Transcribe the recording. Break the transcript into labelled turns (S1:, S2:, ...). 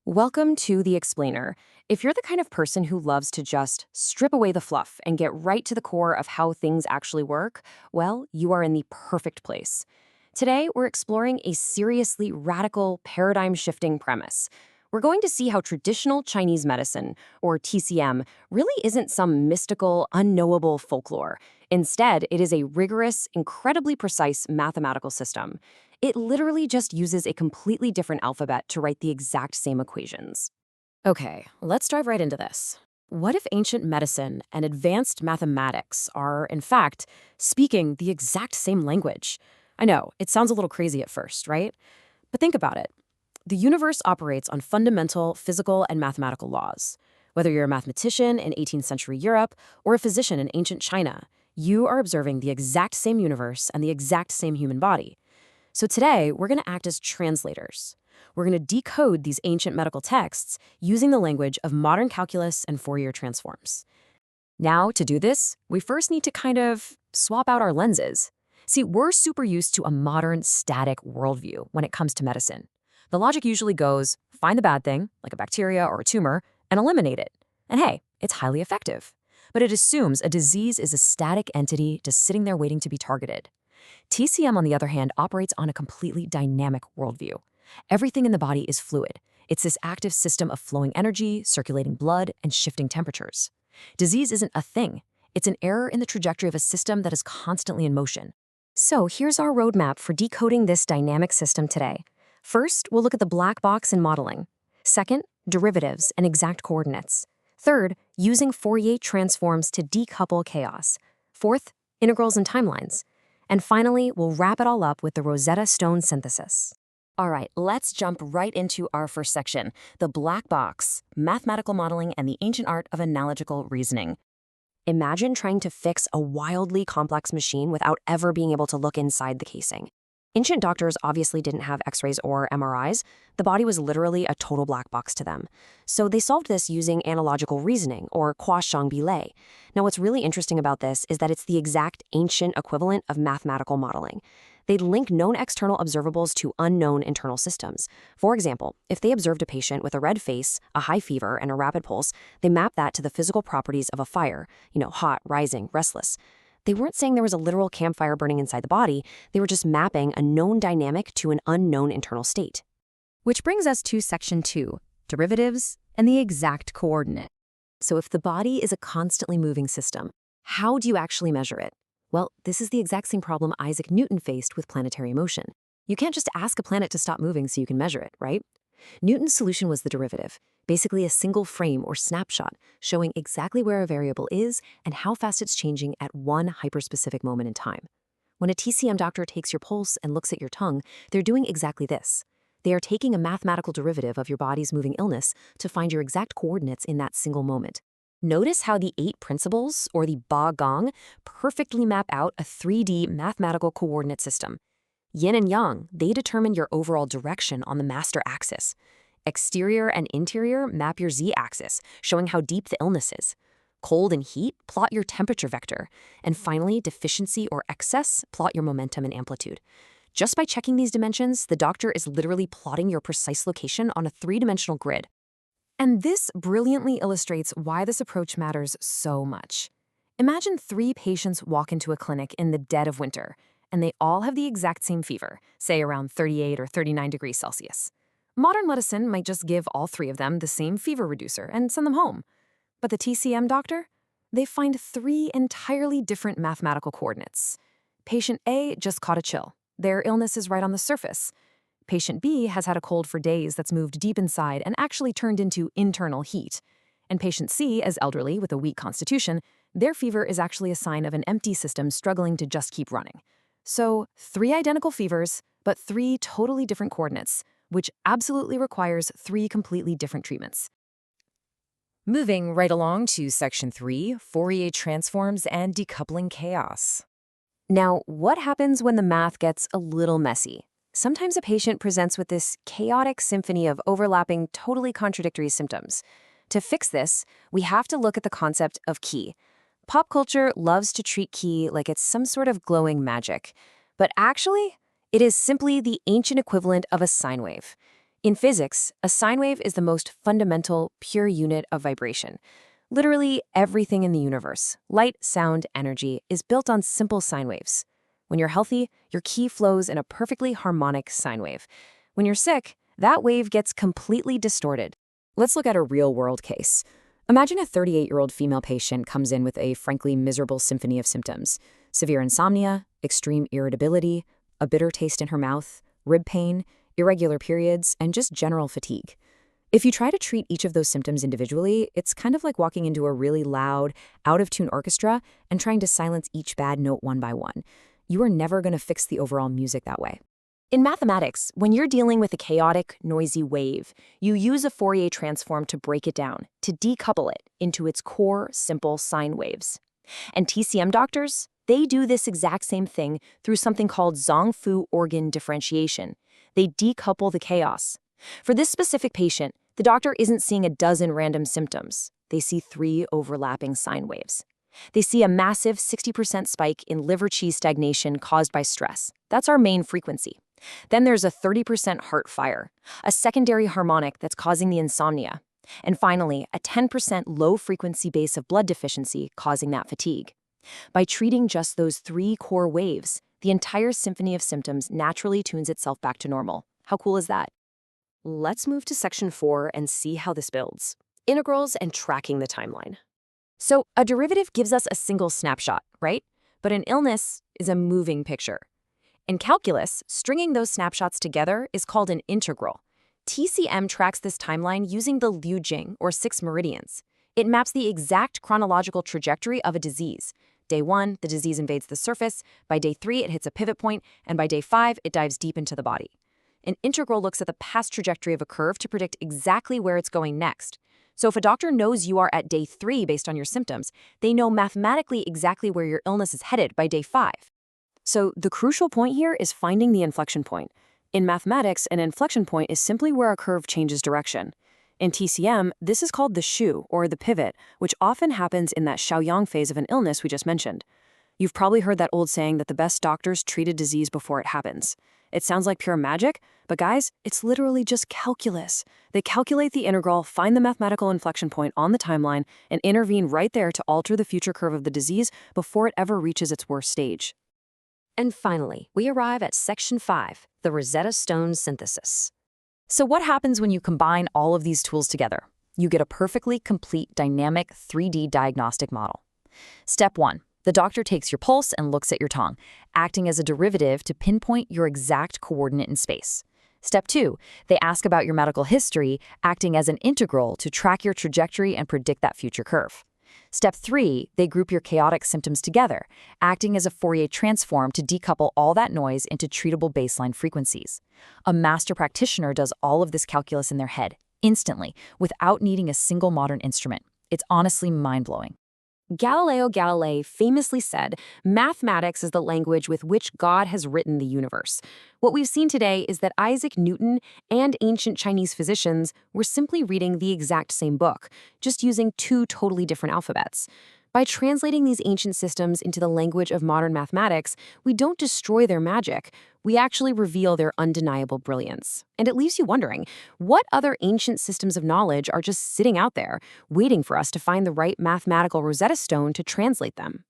S1: Welcome to The Explainer. If you're the kind of person who loves to just strip away the fluff and get right to the core of how things actually work, well, you are in the perfect place. Today, we're exploring a seriously radical, paradigm-shifting premise. We're going to see how traditional Chinese medicine, or TCM, really isn't some mystical, unknowable folklore. Instead, it is a rigorous, incredibly precise mathematical system. It literally just uses a completely different alphabet to write the exact same equations. Okay, let's dive right into this. What if ancient medicine and advanced mathematics are, in fact, speaking the exact same language? I know, it sounds a little crazy at first, right? But think about it. The universe operates on fundamental physical and mathematical laws. Whether you're a mathematician in 18th century Europe or a physician in ancient China, you are observing the exact same universe and the exact same human body. So today, we're going to act as translators. We're going to decode these ancient medical texts using the language of modern calculus and Fourier transforms. Now, to do this, we first need to kind of swap out our lenses. See, we're super used to a modern, static worldview when it comes to medicine. The logic usually goes, find the bad thing, like a bacteria or a tumor, and eliminate it. And hey, it's highly effective. But it assumes a disease is a static entity just sitting there waiting to be targeted. TCM, on the other hand, operates on a completely dynamic worldview. Everything in the body is fluid. It's this active system of flowing energy, circulating blood, and shifting temperatures. Disease isn't a thing. It's an error in the trajectory of a system that is constantly in motion. So here's our roadmap for decoding this dynamic system today. First, we'll look at the black box in modeling. Second, derivatives and exact coordinates. Third, using Fourier transforms to decouple chaos. Fourth, integrals and timelines. And finally, we'll wrap it all up with the Rosetta Stone synthesis. All right, let's jump right into our first section, the black box, mathematical modeling and the ancient art of analogical reasoning. Imagine trying to fix a wildly complex machine without ever being able to look inside the casing. Ancient doctors obviously didn't have x-rays or MRIs. The body was literally a total black box to them. So they solved this using analogical reasoning, or Quashang-Bilay. Now what's really interesting about this is that it's the exact ancient equivalent of mathematical modeling. They'd link known external observables to unknown internal systems. For example, if they observed a patient with a red face, a high fever, and a rapid pulse, they mapped that to the physical properties of a fire, hot, rising, restless. They weren't saying there was a literal campfire burning inside the body, they were just mapping a known dynamic to an unknown internal state. Which brings us to section 2, derivatives and the exact coordinate. So if the body is a constantly moving system, how do you actually measure it? Well, this is the exact same problem Isaac Newton faced with planetary motion. You can't just ask a planet to stop moving so you can measure it, right? Newton's solution was the derivative, basically a single frame or snapshot showing exactly where a variable is and how fast it's changing at one hyperspecific moment in time. When a TCM doctor takes your pulse and looks at your tongue, they're doing exactly this. They are taking a mathematical derivative of your body's moving illness to find your exact coordinates in that single moment. Notice how the 8 principles, or the Ba Gong, perfectly map out a 3D mathematical coordinate system. Yin and yang, they determine your overall direction on the master axis. Exterior and interior map your z-axis, showing how deep the illness is. Cold and heat plot your temperature vector. And finally, deficiency or excess plot your momentum and amplitude. Just by checking these dimensions, the doctor is literally plotting your precise location on a 3-dimensional grid. And this brilliantly illustrates why this approach matters so much. Imagine 3 patients walk into a clinic in the dead of winter, and they all have the exact same fever, say around 38 or 39 degrees Celsius. Modern medicine might just give all 3 of them the same fever reducer and send them home. But the TCM doctor? They find 3 entirely different mathematical coordinates. Patient A just caught a chill. Their illness is right on the surface. Patient B has had a cold for days that's moved deep inside and actually turned into internal heat. And patient C is elderly with a weak constitution. Their fever is actually a sign of an empty system struggling to just keep running. So 3 identical fevers, but 3 totally different coordinates, which absolutely requires 3 completely different treatments. Moving right along to section 3, Fourier transforms and decoupling chaos. Now, what happens when the math gets a little messy? Sometimes a patient presents with this chaotic symphony of overlapping, totally contradictory symptoms. To fix this, we have to look at the concept of qi. Pop culture loves to treat qi like it's some sort of glowing magic, but actually, it is simply the ancient equivalent of a sine wave. In physics, a sine wave is the most fundamental, pure unit of vibration. Literally everything in the universe, light, sound, energy, is built on simple sine waves. When you're healthy, your ki flows in a perfectly harmonic sine wave. When you're sick, that wave gets completely distorted. Let's look at a real-world case. Imagine a 38-year-old female patient comes in with a frankly miserable symphony of symptoms: severe insomnia, extreme irritability, a bitter taste in her mouth, rib pain, irregular periods, and just general fatigue. If you try to treat each of those symptoms individually, it's kind of like walking into a really loud, out-of-tune orchestra and trying to silence each bad note one by one. You are never going to fix the overall music that way. In mathematics, when you're dealing with a chaotic, noisy wave, you use a Fourier transform to break it down, to decouple it into its core, simple sine waves. And TCM doctors, they do this exact same thing through something called Zhang-Fu organ differentiation. They decouple the chaos. For this specific patient, the doctor isn't seeing a dozen random symptoms. They see 3 overlapping sine waves. They see a massive 60% spike in liver qi stagnation caused by stress. That's our main frequency. Then there's a 30% heart fire, a secondary harmonic that's causing the insomnia. And finally, a 10% low-frequency base of blood deficiency causing that fatigue. By treating just those 3 core waves, the entire symphony of symptoms naturally tunes itself back to normal. How cool is that? Let's move to section 4 and see how this builds. Integrals and tracking the timeline. So a derivative gives us a single snapshot, right? But an illness is a moving picture. In calculus, stringing those snapshots together is called an integral. TCM tracks this timeline using the Liu Jing, or 6 meridians. It maps the exact chronological trajectory of a disease. Day 1, the disease invades the surface. By day 3, it hits a pivot point. And by day 5, it dives deep into the body. An integral looks at the past trajectory of a curve to predict exactly where it's going next. So if a doctor knows you are at day 3 based on your symptoms, they know mathematically exactly where your illness is headed by day 5. So the crucial point here is finding the inflection point. In mathematics, an inflection point is simply where a curve changes direction. In TCM, this is called the shu, or the pivot, which often happens in that Shaoyang phase of an illness we just mentioned. You've probably heard that old saying that the best doctors treat a disease before it happens. It sounds like pure magic, but guys, it's literally just calculus. They calculate the integral, find the mathematical inflection point on the timeline, and intervene right there to alter the future curve of the disease before it ever reaches its worst stage. And finally, we arrive at section 5, the Rosetta Stone synthesis. So what happens when you combine all of these tools together? You get a perfectly complete dynamic 3D diagnostic model. Step 1. The doctor takes your pulse and looks at your tongue, acting as a derivative to pinpoint your exact coordinate in space. Step 2. They ask about your medical history, acting as an integral to track your trajectory and predict that future curve. Step 3. They group your chaotic symptoms together, acting as a Fourier transform to decouple all that noise into treatable baseline frequencies. A master practitioner does all of this calculus in their head, instantly, without needing a single modern instrument. It's honestly mind-blowing. Galileo Galilei famously said, "Mathematics is the language with which God has written the universe." What we've seen today is that Isaac Newton and ancient Chinese physicians were simply reading the exact same book, just using 2 totally different alphabets. By translating these ancient systems into the language of modern mathematics, we don't destroy their magic. We actually reveal their undeniable brilliance. And it leaves you wondering, what other ancient systems of knowledge are just sitting out there, waiting for us to find the right mathematical Rosetta Stone to translate them?